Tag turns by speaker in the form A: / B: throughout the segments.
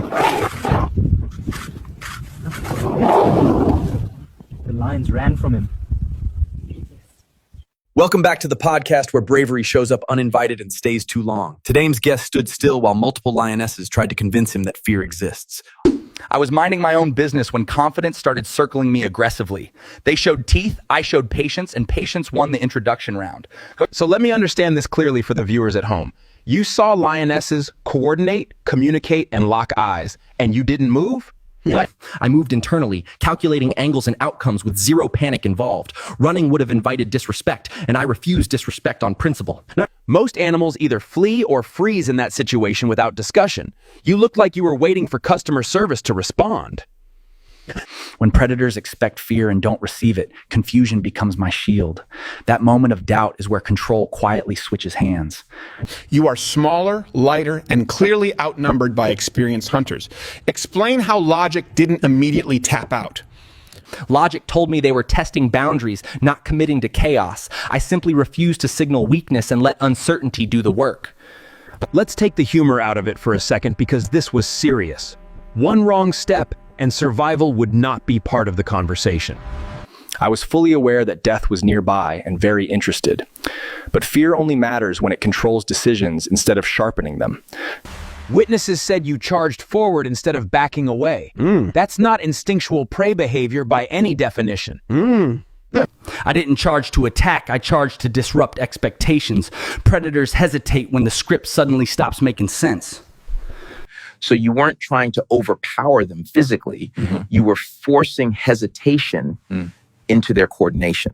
A: The lions ran from him.
B: Welcome back to the podcast where bravery shows up uninvited and stays too long. Today's guest stood still while multiple lionesses tried to convince him that fear exists.
C: I was minding my own business when confidence started circling me aggressively. They showed teeth, I showed patience, and patience won the introduction round.
D: So let me understand this clearly for the viewers at home. You saw lionesses coordinate, communicate, and lock eyes, and you didn't move?
E: What? I moved internally, calculating angles and outcomes with zero panic involved. Running would have invited disrespect, and I refused disrespect on principle.
D: Most animals either flee or freeze in that situation without discussion. You looked like you were waiting for customer service to respond.
B: When predators expect fear and don't receive it, confusion becomes my shield. That moment of doubt is where control quietly switches hands.
F: You are smaller, lighter, and clearly outnumbered by experienced hunters. Explain how logic didn't immediately tap out.
E: Logic told me they were testing boundaries, not committing to chaos. I simply refused to signal weakness and let uncertainty do the work.
D: Let's take the humor out of it for a second because this was serious. One wrong step and survival would not be part of the conversation.
C: I was fully aware that death was nearby and very interested. But fear only matters when it controls decisions instead of sharpening them.
D: Witnesses said you charged forward instead of backing away. That's not instinctual prey behavior by any definition.
E: I didn't charge to attack, I charged to disrupt expectations. Predators hesitate when the script suddenly stops making sense.
G: So you weren't trying to overpower them physically. You were forcing hesitation into their coordination.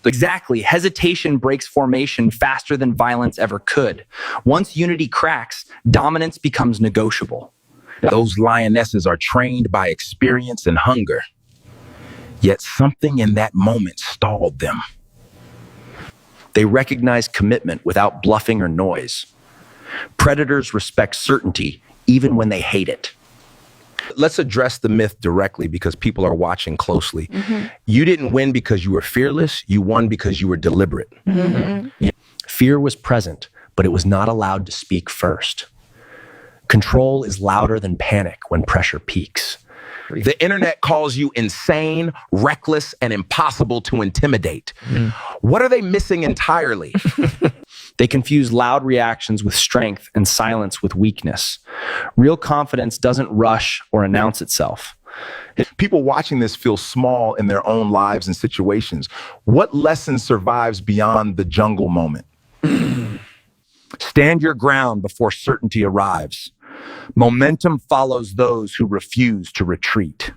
C: Exactly. Hesitation breaks formation faster than violence ever could. Once unity cracks, dominance becomes negotiable.
G: Those lionesses are trained by experience and hunger. Yet something in that moment stalled them.
B: They recognize commitment without bluffing or noise. Predators respect certainty even when they hate it. Let's address the myth directly because people are watching closely. You didn't win because you were fearless. You won because you were deliberate. Fear was present, but it was not allowed to speak first. Control is louder than panic when pressure peaks. The internet calls you insane, reckless, and impossible to intimidate. What are they missing entirely?
C: They confuse loud reactions with strength and silence with weakness. Real confidence doesn't rush or announce itself.
H: People watching this feel small in their own lives and situations. What lesson survives beyond the jungle moment?
B: Stand your ground before certainty arrives. Momentum follows those who refuse to retreat.